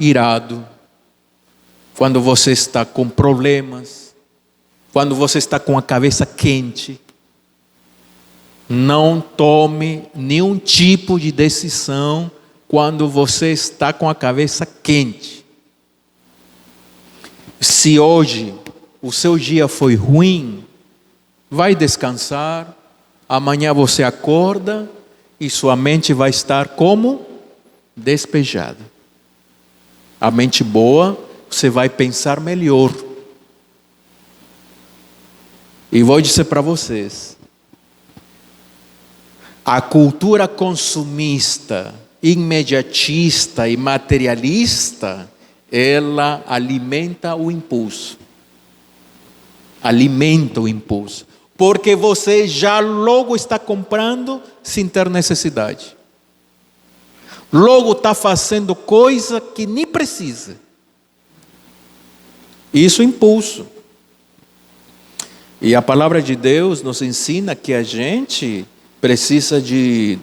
irado, quando você está com problemas, quando você está com a cabeça quente, não tome nenhum tipo de decisão quando você está com a cabeça quente. Se hoje o seu dia foi ruim, vai descansar, amanhã você acorda e sua mente vai estar como? Despejada. A mente boa, você vai pensar melhor. E vou dizer para vocês, a cultura consumista, imediatista e materialista, ela alimenta o impulso. Alimenta o impulso. Porque você já logo está comprando sem ter necessidade. Logo está fazendo coisa que nem precisa. Isso é impulso. E a palavra de Deus nos ensina que a gente precisa de...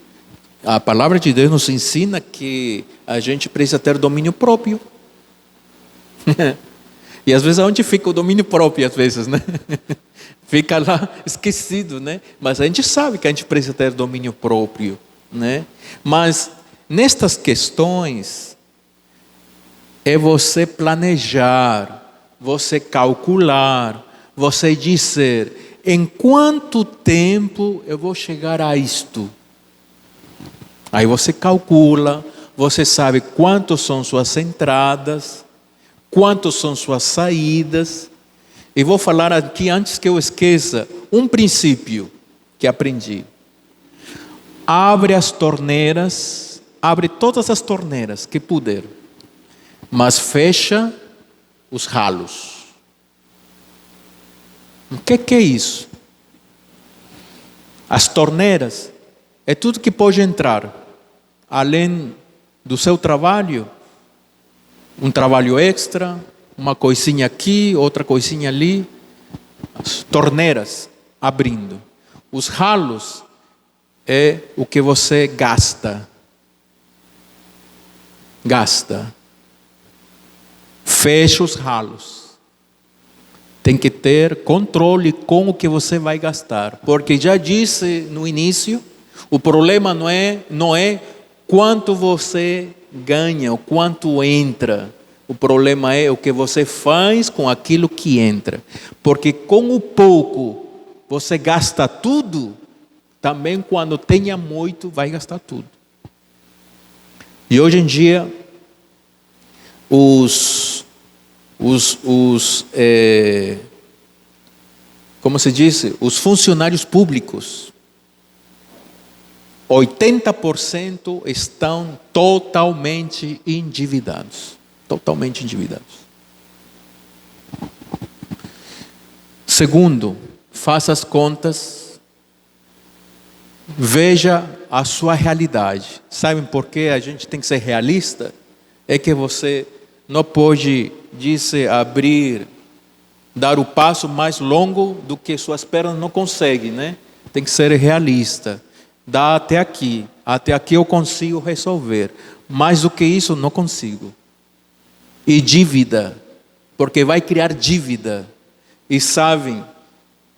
A palavra de Deus nos ensina que a gente precisa ter domínio próprio. E às vezes onde fica o domínio próprio, às vezes, né? Fica lá esquecido, né? Mas a gente sabe que a gente precisa ter domínio próprio, né? Mas nestas questões é você planejar, você calcular, você dizer: em quanto tempo eu vou chegar a isto? Aí você calcula, você sabe quantas são suas entradas, quantas são suas saídas. E vou falar aqui, antes que eu esqueça, um princípio que aprendi. Abre as torneiras, abre todas as torneiras que puder, mas fecha os ralos. O que é isso? As torneiras é tudo que pode entrar, além do seu trabalho, um trabalho extra, uma coisinha aqui, outra coisinha ali. As torneiras abrindo. Os ralos é o que você gasta. Gasta. Fecha os ralos. Tem que ter controle com o que você vai gastar. Porque já disse no início, o problema não é quanto você ganha, o quanto entra. O problema é o que você faz com aquilo que entra. Porque com o pouco você gasta tudo, também quando tenha muito vai gastar tudo. E hoje em dia, como se diz, os funcionários públicos, 80% estão totalmente endividados. Totalmente endividados. Segundo, faça as contas, veja a sua realidade. Sabem por que a gente tem que ser realista? É que você não pode, dar o passo mais longo do que suas pernas não conseguem, né? Tem que ser realista. Dá até aqui eu consigo resolver. Mais do que isso, não consigo. E dívida, porque vai criar dívida. E sabem,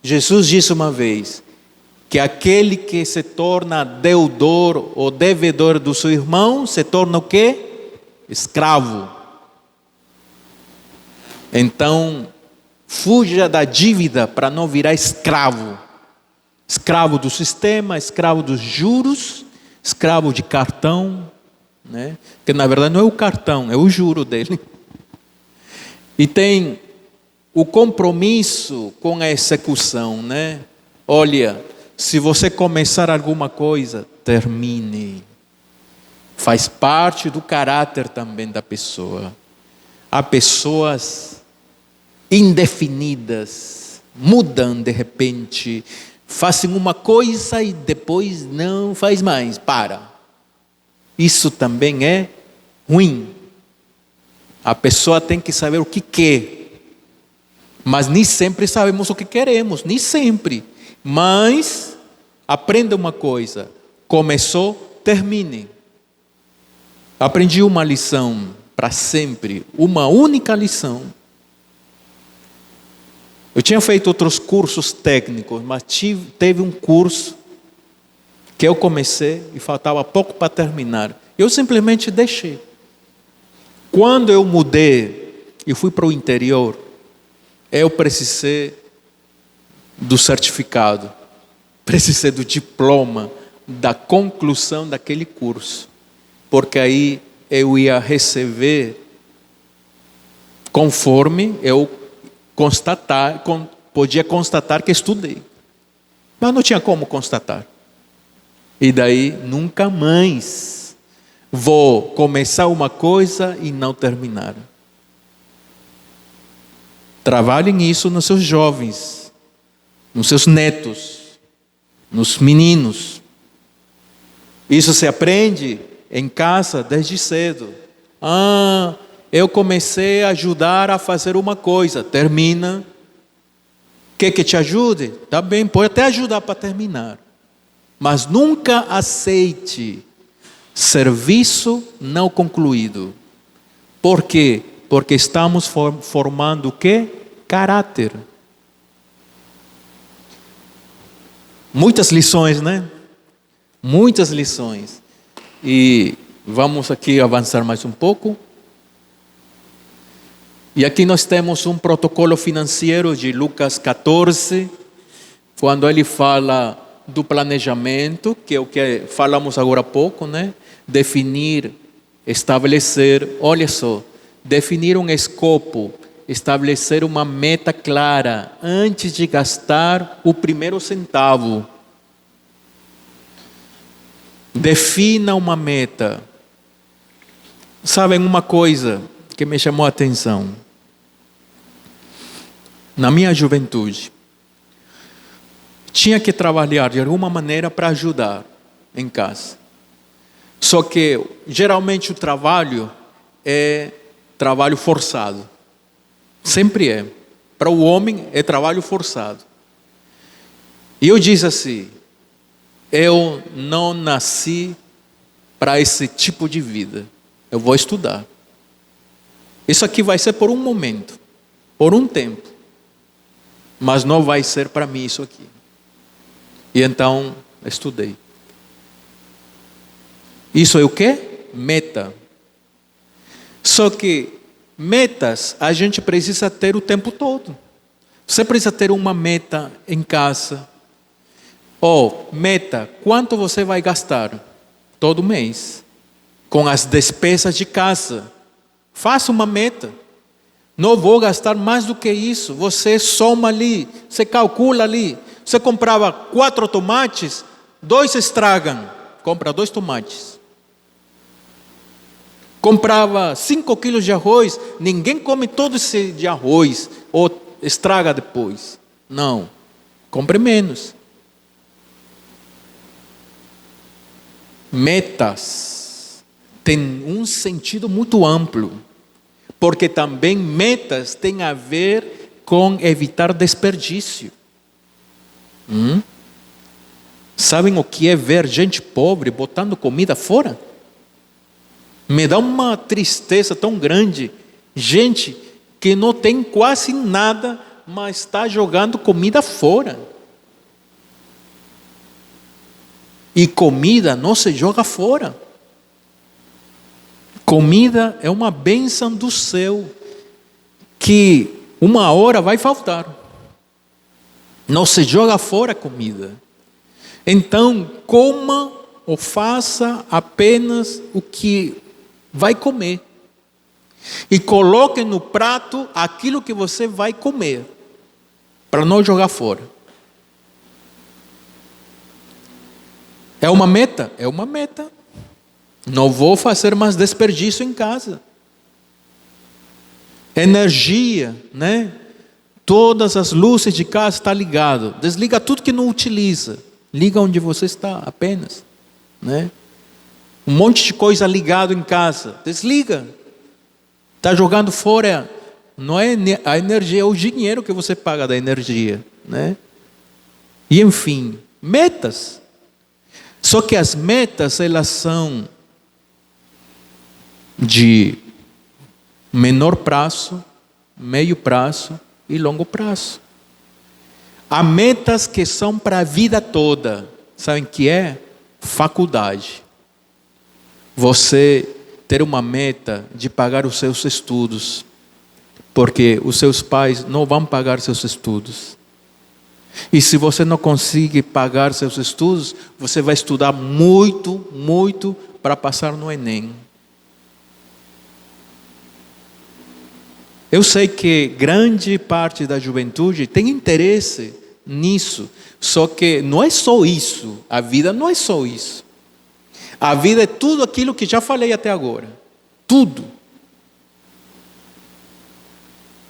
Jesus disse uma vez, que aquele que se torna deudor ou devedor do seu irmão, se torna o quê? Escravo. Então, fuja da dívida para não virar escravo. Escravo do sistema, escravo dos juros, escravo de cartão, né? Que na verdade não é o cartão, é o juro dele. E tem o compromisso com a execução, né? Olha, se você começar alguma coisa, termine. Faz parte do caráter também da pessoa. Há pessoas indefinidas, mudam de repente, fazem uma coisa e depois não faz mais, para. Isso também é ruim. A pessoa tem que saber o que quer. Mas nem sempre sabemos o que queremos, nem sempre. Mas aprenda uma coisa: começou, termine. Aprendi uma lição para sempre, uma única lição. Eu tinha feito outros cursos técnicos, mas teve um curso que eu comecei e faltava pouco para terminar. Eu simplesmente deixei. Quando eu mudei e fui para o interior, eu precisei do certificado, precisei do diploma, da conclusão daquele curso, porque aí eu ia receber conforme eu podia constatar que estudei, mas não tinha como constatar. E daí nunca mais vou começar uma coisa e não terminar. Trabalhem nisso nos seus jovens, nos seus netos, nos meninos. Isso se aprende em casa desde cedo. Eu comecei a ajudar a fazer uma coisa, termina. Quer que te ajude? Tá bem, pode até ajudar para terminar. Mas nunca aceite serviço não concluído. Por quê? Porque estamos formando o quê? Caráter. Muitas lições, né? Muitas lições. E vamos aqui avançar mais um pouco. E aqui nós temos um protocolo financeiro de Lucas 14, quando ele fala do planejamento, que é o que falamos agora há pouco, né? Definir, estabelecer, olha só, definir um escopo, estabelecer uma meta clara antes de gastar o primeiro centavo. Defina uma meta. Sabem uma coisa que me chamou a atenção? Na minha juventude, tinha que trabalhar de alguma maneira para ajudar em casa. Só que, geralmente, o trabalho é trabalho forçado. Sempre é. Para o homem, é trabalho forçado. E eu disse assim, eu não nasci para esse tipo de vida. Eu vou estudar. Isso aqui vai ser por um momento, por um tempo. Mas não vai ser para mim isso aqui. E então, estudei. Isso é o quê? Meta. Só que metas a gente precisa ter o tempo todo. Você precisa ter uma meta em casa. Meta, quanto você vai gastar todo mês com as despesas de casa? Faça uma meta. Não vou gastar mais do que isso. Você soma ali, você calcula ali. Você comprava 4 tomates, 2 estragam. Compra 2 tomates. Comprava 5 quilos de arroz, ninguém come todo esse de arroz, ou estraga depois. Não, compre menos. Metas têm um sentido muito amplo, porque também metas têm a ver com evitar desperdício. Sabem o que é ver gente pobre botando comida fora? Me dá uma tristeza tão grande. Gente que não tem quase nada, mas está jogando comida fora. E comida não se joga fora. Comida é uma bênção do céu, que uma hora vai faltar. Não se joga fora comida. Então, coma ou faça apenas o que vai comer. E coloque no prato aquilo que você vai comer, para não jogar fora. É uma meta? É uma meta. Não vou fazer mais desperdício em casa. Energia, né? Todas as luzes de casa estão ligadas. Desliga tudo que não utiliza. Liga onde você está apenas, né? Um monte de coisa ligado em casa. Desliga. Está jogando fora. Não é a energia, é o dinheiro que você paga da energia, né? E enfim, metas. Só que as metas, elas são de menor prazo, médio prazo e longo prazo. Há metas que são para a vida toda. Sabem o que é? Faculdade. Você ter uma meta de pagar os seus estudos, porque os seus pais não vão pagar seus estudos. E se você não conseguir pagar seus estudos, você vai estudar muito, muito para passar no Enem. Eu sei que grande parte da juventude tem interesse nisso, só que não é só isso, a vida não é só isso. A vida é tudo aquilo que já falei até agora, tudo.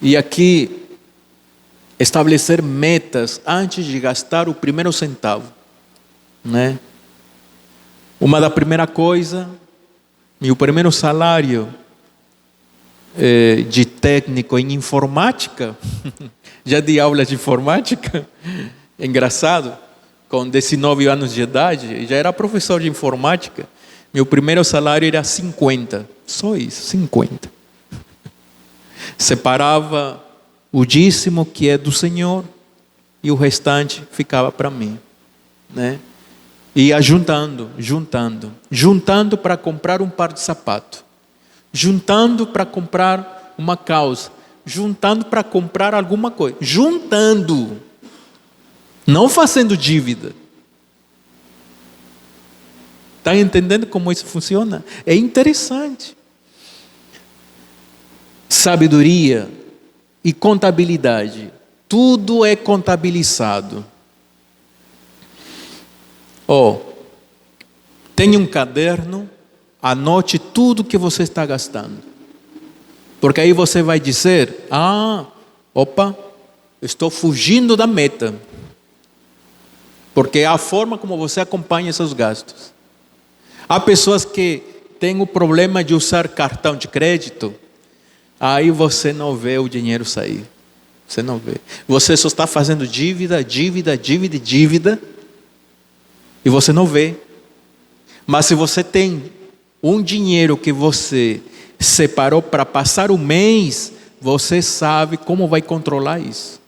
E aqui, estabelecer metas antes de gastar o primeiro centavo, né? Uma da primeira coisa, meu primeiro salário de técnico em informática, já dei aula de informática, engraçado, com 19 anos de idade, já era professor de informática, meu primeiro salário era 50, só isso, 50. Separava o dízimo que é do Senhor e o restante ficava para mim, né? Ia juntando para comprar um par de sapato, juntando para comprar uma calça, juntando para comprar alguma coisa, juntando, não fazendo dívida. Está entendendo como isso funciona? É interessante. Sabedoria e contabilidade, tudo é contabilizado. Tenha um caderno, anote tudo que você está gastando. Porque aí você vai dizer, estou fugindo da meta. Porque é a forma como você acompanha seus gastos. Há pessoas que têm o problema de usar cartão de crédito, aí você não vê o dinheiro sair. Você não vê. Você só está fazendo dívida, e você não vê. Mas se você tem um dinheiro que você separou para passar o mês, você sabe como vai controlar isso.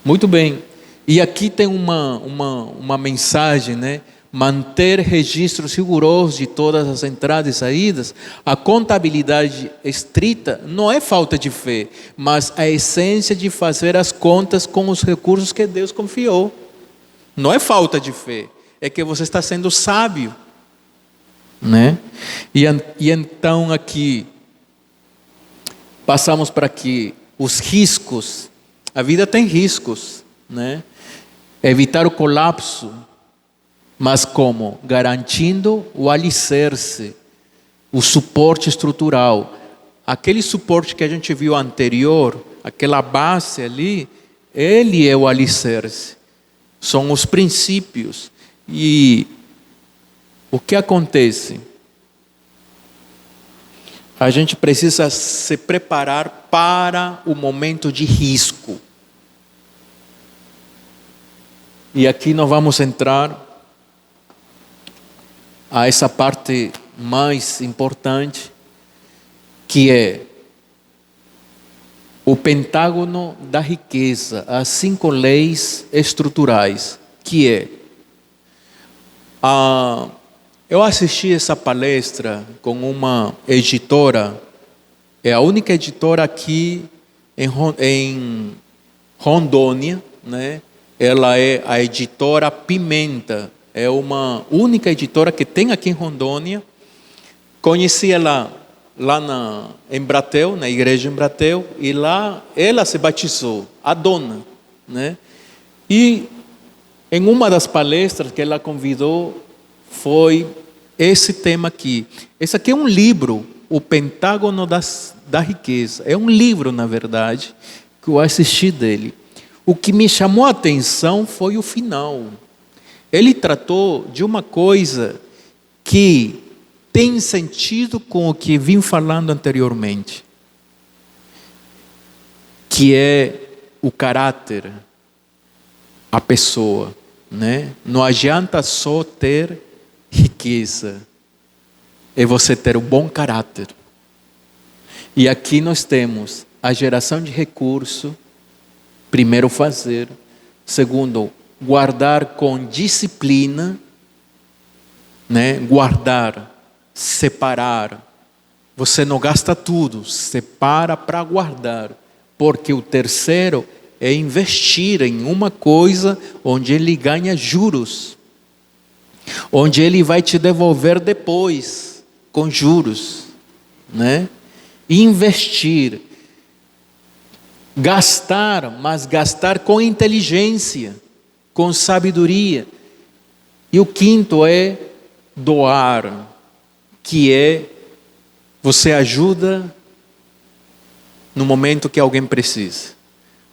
Muito bem. E aqui tem uma mensagem, né? Manter registros rigorosos de todas as entradas e saídas. A contabilidade estrita não é falta de fé, mas a essência de fazer as contas com os recursos que Deus confiou. Não é falta de fé, é que você está sendo sábio, né? E então aqui, passamos para aqui, os riscos. A vida tem riscos, né? Evitar o colapso, mas como? Garantindo o alicerce, o suporte estrutural. Aquele suporte que a gente viu anterior, aquela base ali, ele é o alicerce. São os princípios. E o que acontece? A gente precisa se preparar para o momento de risco. E aqui nós vamos entrar a essa parte mais importante, que é o pentágono da riqueza, as 5 leis estruturais, que é... eu assisti essa palestra com uma editora, é a única editora aqui em Rondônia, né? Ela é a editora Pimenta, é uma única editora que tem aqui em Rondônia. Conheci ela lá na Embratel, na igreja Embratel, e lá ela se batizou, a dona, né? E em uma das palestras que ela convidou foi esse tema aqui. Esse aqui é um livro, O Pentágono da Riqueza. É um livro, na verdade, que eu assisti dele. O que me chamou a atenção foi o final. Ele tratou de uma coisa que tem sentido com o que vim falando anteriormente, que é o caráter, a pessoa, né? Não adianta só ter riqueza. é você ter um bom caráter. E aqui nós temos a geração de recurso, primeiro fazer, segundo, guardar com disciplina, né? Guardar, separar. Você não gasta tudo, separa para guardar. Porque o terceiro é investir em uma coisa onde ele ganha juros, onde ele vai te devolver depois, com juros, né? Investir, gastar, mas gastar com inteligência, com sabedoria. E o quinto é doar, que é você ajuda no momento que alguém precisa.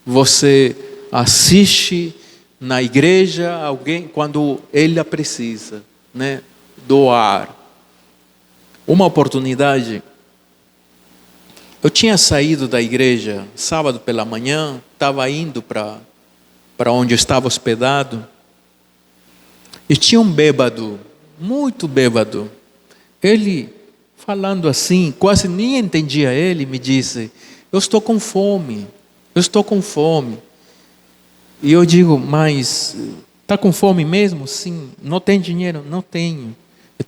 Você assiste na igreja alguém quando ele precisa, né? Doar. Uma oportunidade, eu tinha saído da igreja sábado pela manhã, estava indo para onde eu estava hospedado, e tinha um bêbado, muito bêbado. Ele, falando assim, quase nem entendia ele, me disse: eu estou com fome, eu estou com fome. E eu digo: mas está com fome mesmo? Sim. Não tem dinheiro? Não tenho.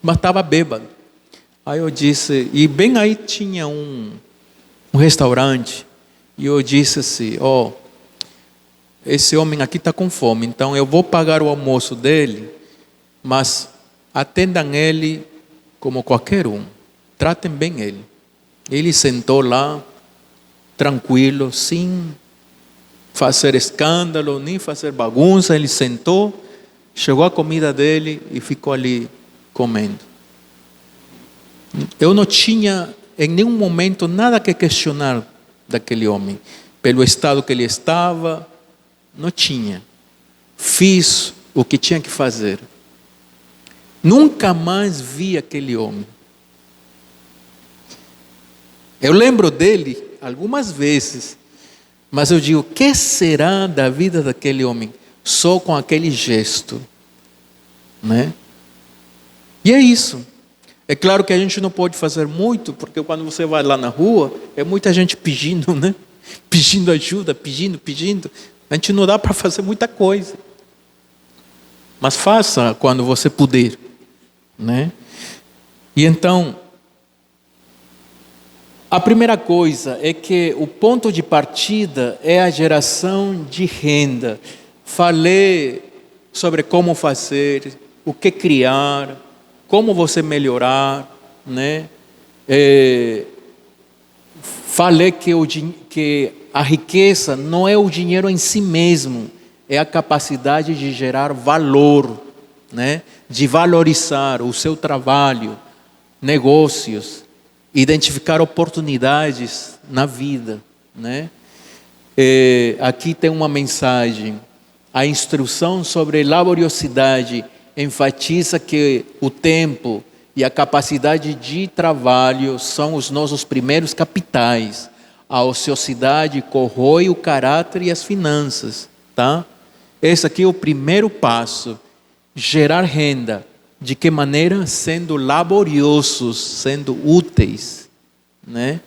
Mas estava bêbado. Aí eu disse, e bem aí tinha um restaurante, e eu disse assim: esse homem aqui está com fome, então eu vou pagar o almoço dele, mas atendam ele como qualquer um, tratem bem ele. Ele sentou lá, tranquilo, sem fazer escândalo, nem fazer bagunça. Ele sentou, chegou a comida dele e ficou ali comendo. Eu não tinha em nenhum momento nada que questionar daquele homem, pelo estado que ele estava, não tinha. Fiz o que tinha que fazer. Nunca mais vi aquele homem. Eu lembro dele algumas vezes, mas eu digo: o que será da vida daquele homem? Só com aquele gesto, né? E é isso. É claro que a gente não pode fazer muito, porque quando você vai lá na rua, é muita gente pedindo, né? Pedindo ajuda, pedindo. A gente não dá para fazer muita coisa. Mas faça quando você puder, né? E então, a primeira coisa é que o ponto de partida é a geração de renda. Falei sobre como fazer, o que criar, como você melhorar, né? Falei que a riqueza não é o dinheiro em si mesmo, é a capacidade de gerar valor, né? De valorizar o seu trabalho, negócios, identificar oportunidades na vida, né? Aqui tem uma mensagem: a instrução sobre laboriosidade enfatiza que o tempo e a capacidade de trabalho são os nossos primeiros capitais. A ociosidade corrói o caráter e as finanças, tá? Esse aqui é o primeiro passo: gerar renda. De que maneira? Sendo laboriosos, sendo úteis, né?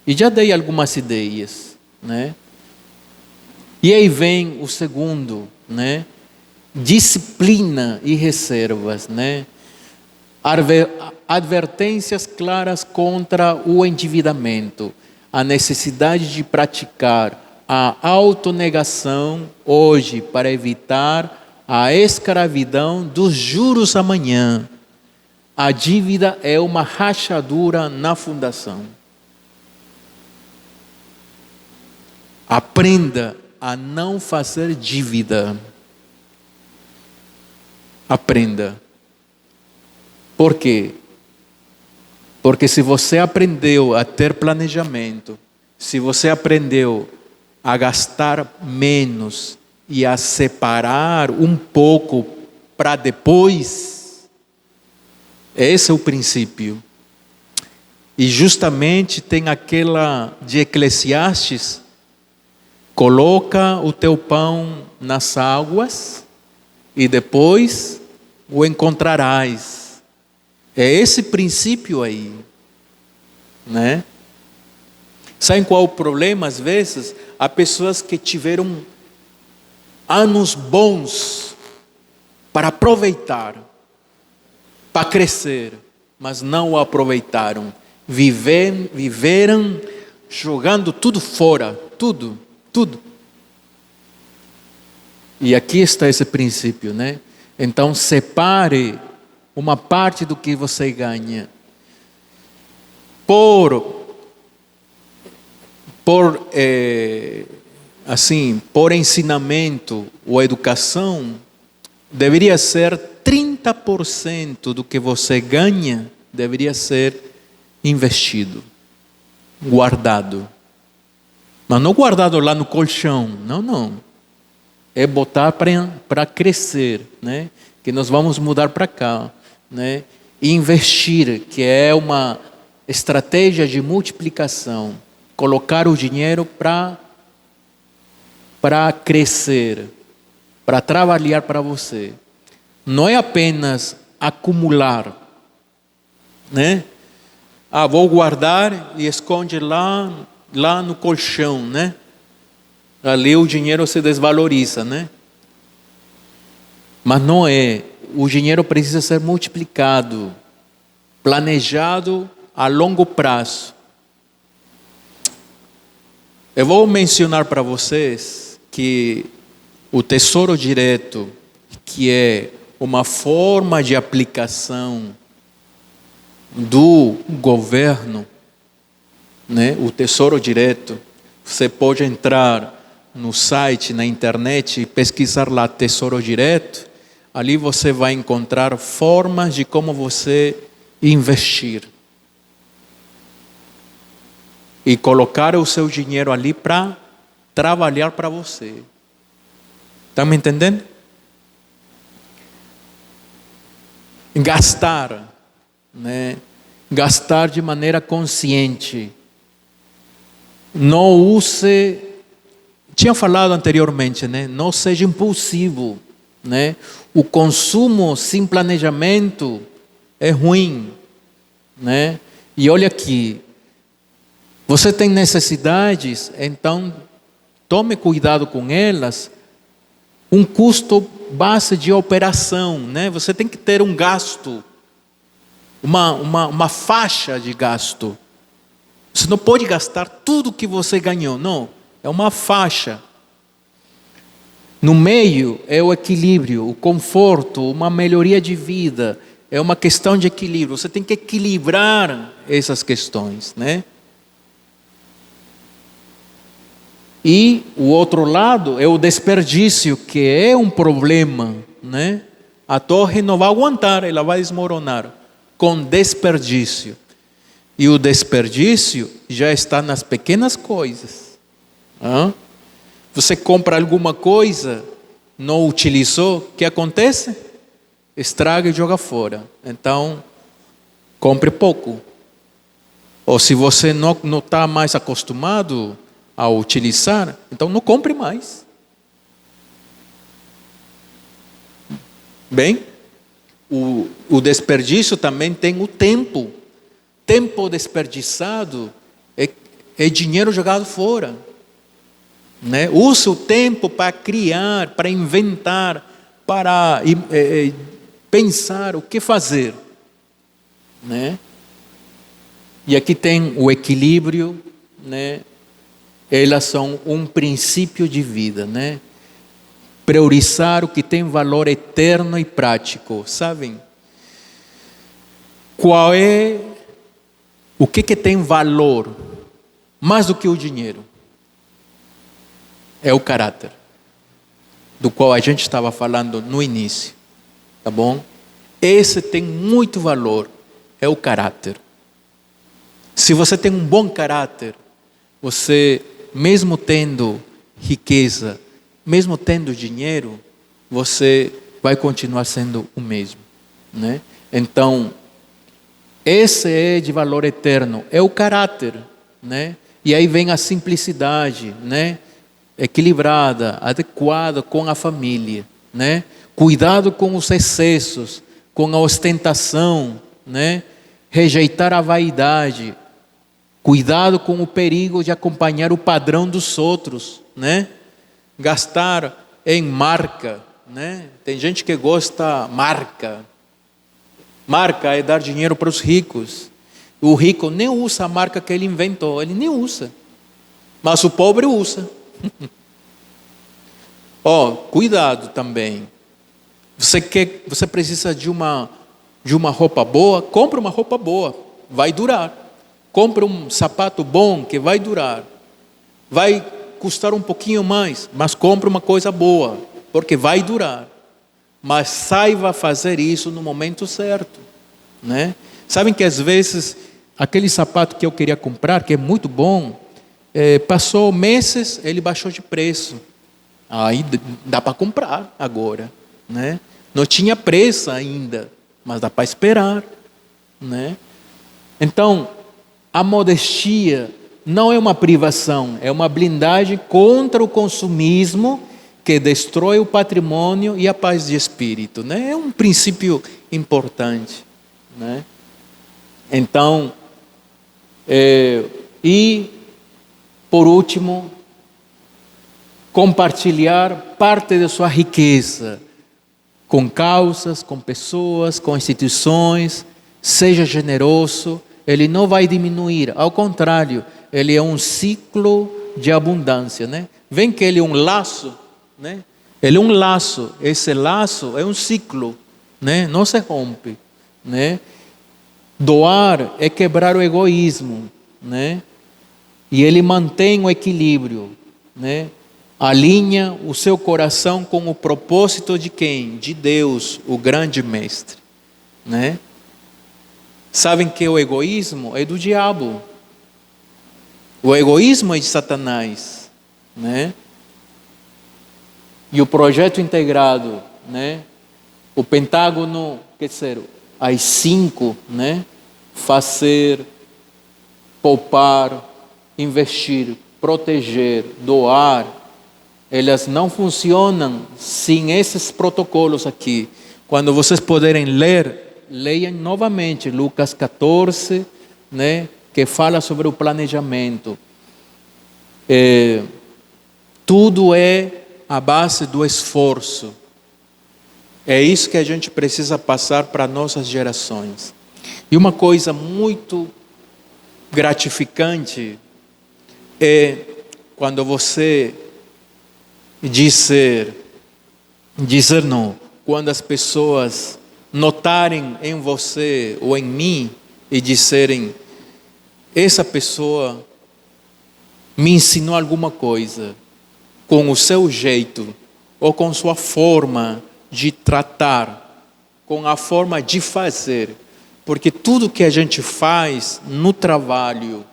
E já dei algumas ideias, né? E aí vem o segundo, né? Disciplina e reservas, né? Advertências claras contra o endividamento, a necessidade de praticar a autonegação hoje para evitar a escravidão dos juros amanhã. A dívida é uma rachadura na fundação. Aprenda a não fazer dívida. Aprenda. Por quê? Porque se você aprendeu a ter planejamento, se você aprendeu a gastar menos e a separar um pouco para depois, esse é o princípio. E justamente tem aquela de Eclesiastes: coloca o teu pão nas águas e depois o encontrarás. É esse princípio aí, né? Sabe qual é o problema? Às vezes, há pessoas que tiveram anos bons para aproveitar, para crescer, mas não o aproveitaram. Viveram jogando tudo fora, tudo. E aqui está esse princípio, né? Então, separe uma parte do que você ganha por ensinamento ou educação. Deveria ser 30% do que você ganha, deveria ser investido, guardado. Mas não guardado lá no colchão, não. É botar para crescer, né? Que nós vamos mudar para cá, né? E investir, que é uma estratégia de multiplicação. Colocar o dinheiro para crescer, para trabalhar para você. Não é apenas acumular, né? Vou guardar e esconde lá no colchão, né? Ali o dinheiro se desvaloriza, né? Mas não é. O dinheiro precisa ser multiplicado, planejado a longo prazo. Eu vou mencionar para vocês que o Tesouro Direto, que é uma forma de aplicação do governo, né? O Tesouro Direto, você pode entrar no site, na internet, e pesquisar lá Tesouro Direto. Ali você vai encontrar formas de como você investir e colocar o seu dinheiro ali para trabalhar para você. Está me entendendo? Gastar, né? Gastar de maneira consciente. Não use, tinha falado anteriormente, né? Não seja impulsivo, né? O consumo sem planejamento é ruim, né? E olha aqui, você tem necessidades, então tome cuidado com elas. Um custo base de operação, né? Você tem que ter um gasto, uma faixa de gasto. Você não pode gastar tudo que você ganhou, não. É uma faixa. No meio é o equilíbrio, o conforto, uma melhoria de vida. É uma questão de equilíbrio. Você tem que equilibrar essas questões, né? E o outro lado é o desperdício, que é um problema, né? A torre não vai aguentar, ela vai desmoronar com desperdício. E o desperdício já está nas pequenas coisas. Você compra alguma coisa, não utilizou, o que acontece? Estraga e joga fora. Então, compre pouco. Ou se você não está mais acostumado a utilizar, então não compre mais. Bem, o desperdício também tem o tempo. Tempo desperdiçado é dinheiro jogado fora, né? Use o tempo para criar, para inventar, para pensar o que fazer, né? E aqui tem o equilíbrio, né? Elas são um princípio de vida, né? Priorizar o que tem valor eterno e prático, sabem? O que tem valor mais do que o dinheiro? É o caráter, do qual a gente estava falando no início, tá bom? Esse tem muito valor, é o caráter. Se você tem um bom caráter, você, mesmo tendo riqueza, mesmo tendo dinheiro, você vai continuar sendo o mesmo, né? Então, esse é de valor eterno, é o caráter, né? E aí vem a simplicidade, né? Equilibrada, adequada com a família, né? Cuidado com os excessos, com a ostentação, né? Rejeitar a vaidade, cuidado com o perigo de acompanhar o padrão dos outros, né? Gastar em marca, né? Tem gente que gosta marca. Marca é dar dinheiro para os ricos. O rico nem usa a marca que ele inventou, ele nem usa. Mas o pobre usa. Cuidado também. Você precisa de uma roupa boa, compre uma roupa boa, vai durar. Compre um sapato bom que vai durar. Vai custar um pouquinho mais, mas compre uma coisa boa, porque vai durar. Mas saiba fazer isso no momento certo, né? Sabem que às vezes aquele sapato que eu queria comprar, que é muito bom, passou meses, ele baixou de preço. Aí dá para comprar agora, né? Não tinha preço ainda, mas dá para esperar, né? Então, a modestia não é uma privação, é uma blindagem contra o consumismo que destrói o patrimônio e a paz de espírito, né? É um princípio importante, né? Então, e por último, compartilhar parte da sua riqueza com causas, com pessoas, com instituições. Seja generoso, ele não vai diminuir, ao contrário, ele é um ciclo de abundância, né? Vem que ele é um laço, né? Ele é um laço, esse laço é um ciclo, né? Não se rompe, né? Doar é quebrar o egoísmo, né? E ele mantém o equilíbrio, né? Alinha o seu coração com o propósito de quem? De Deus, o grande mestre, né? Sabem que o egoísmo é do diabo. O egoísmo é de Satanás, né? E o projeto integrado, né? O Pentágono, quer dizer, as 5, né? Fazer, poupar, investir, proteger, doar, elas não funcionam sem esses protocolos aqui. Quando vocês puderem ler, leiam novamente Lucas 14, né? Que fala sobre o planejamento. Tudo é a base do esforço. É isso que a gente precisa passar para nossas gerações. E uma coisa muito gratificante é quando você dizer não, quando as pessoas notarem em você ou em mim e disserem: essa pessoa me ensinou alguma coisa com o seu jeito ou com sua forma de tratar, com a forma de fazer, porque tudo que a gente faz no trabalho,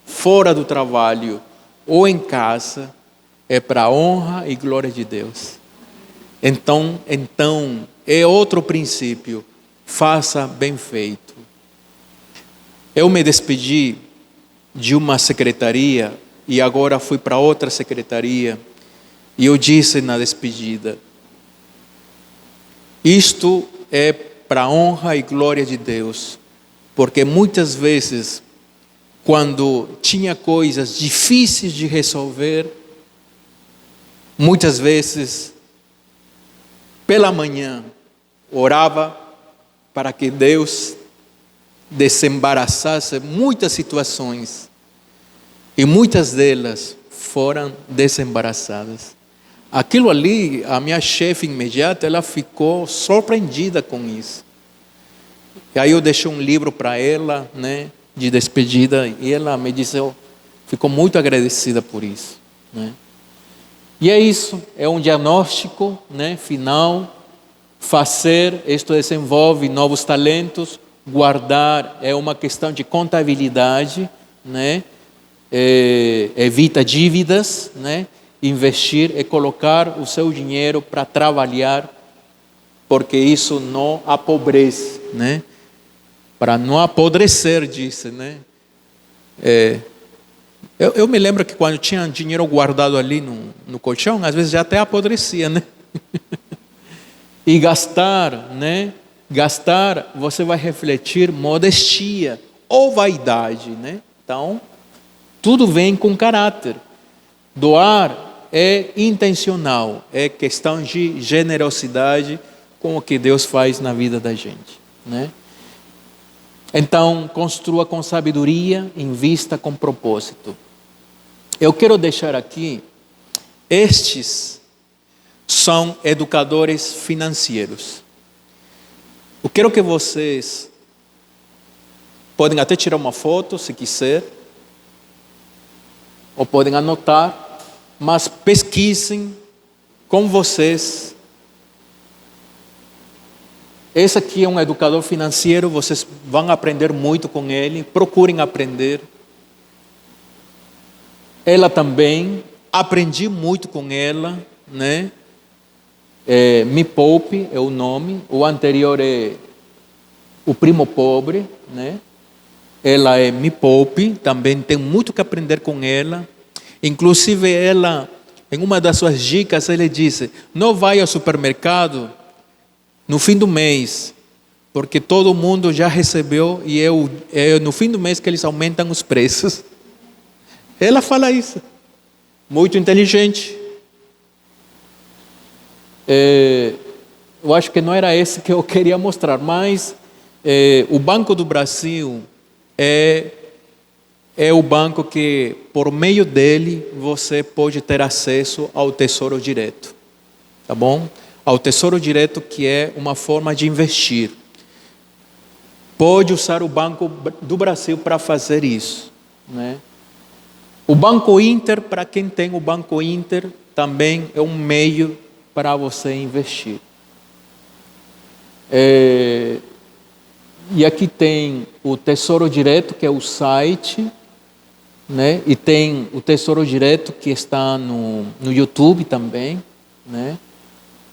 fora do trabalho ou em casa é para a honra e glória de Deus. Então é outro princípio: faça bem feito. Eu me despedi de uma secretaria e agora fui para outra secretaria e eu disse na despedida: isto é para a honra e glória de Deus, porque muitas vezes, quando tinha coisas difíceis de resolver, muitas vezes, pela manhã, orava para que Deus desembaraçasse muitas situações, e muitas delas foram desembaraçadas. Aquilo ali, a minha chefe imediata, ela ficou surpreendida com isso. E aí eu deixei um livro para ela, né, de despedida, e ela me disse, ficou muito agradecida por isso, né? E é isso, é um diagnóstico, né, final. Fazer, isto desenvolve novos talentos. Guardar é uma questão de contabilidade, né? Evita dívidas, né? Investir é colocar o seu dinheiro para trabalhar, porque isso não apobrece, né? Para não apodrecer, disse, né? Eu me lembro que quando tinha dinheiro guardado ali no colchão, às vezes já até apodrecia, né? E gastar, né? Gastar, você vai refletir modestia ou vaidade, né? Então, tudo vem com caráter. Doar é intencional, é questão de generosidade com o que Deus faz na vida da gente, né? Então, construa com sabedoria, invista com propósito. Eu quero deixar aqui, estes são educadores financeiros. Eu quero que vocês, podem até tirar uma foto se quiser, ou podem anotar, mas pesquisem com vocês. Esse aqui é um educador financeiro, vocês vão aprender muito com ele, procurem aprender. Ela também, aprendi muito com ela, né? Me Poupe é o nome, o anterior é O Primo Pobre, né? Ela é Me Poupe, também tem muito que aprender com ela. Inclusive ela, em uma das suas dicas, ela disse, não vai ao supermercado no fim do mês, porque todo mundo já recebeu e é no fim do mês que eles aumentam os preços. Ela fala isso, muito inteligente. Eu acho que não era esse que eu queria mostrar, mas o Banco do Brasil é o banco que, por meio dele, você pode ter acesso ao Tesouro Direto, tá bom? Ao Tesouro Direto, que é uma forma de investir. Pode usar o Banco do Brasil para fazer isso, né? O Banco Inter, para quem tem o Banco Inter, também é um meio para você investir. E aqui tem o Tesouro Direto, que é o site, né? E tem o Tesouro Direto, que está no YouTube também, né?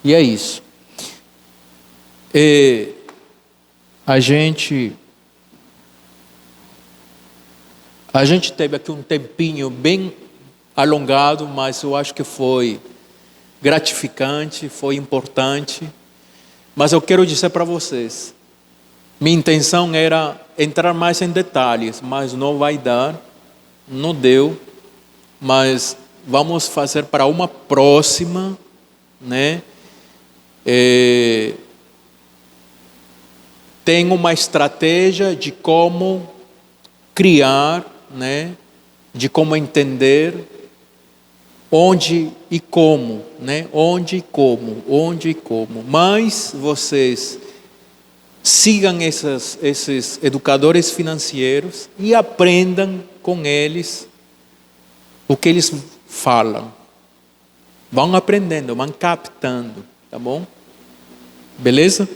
E é isso. A gente teve aqui um tempinho bem alongado, mas eu acho que foi gratificante, foi importante. Mas eu quero dizer para vocês, minha intenção era entrar mais em detalhes, mas não vai dar, não deu, mas vamos fazer para uma próxima, né? Tem uma estratégia de como criar, né? De como entender onde e como, né? Onde e como. Mas vocês sigam esses educadores financeiros e aprendam com eles o que eles falam. Vão aprendendo, vão captando, tá bom? Beleza?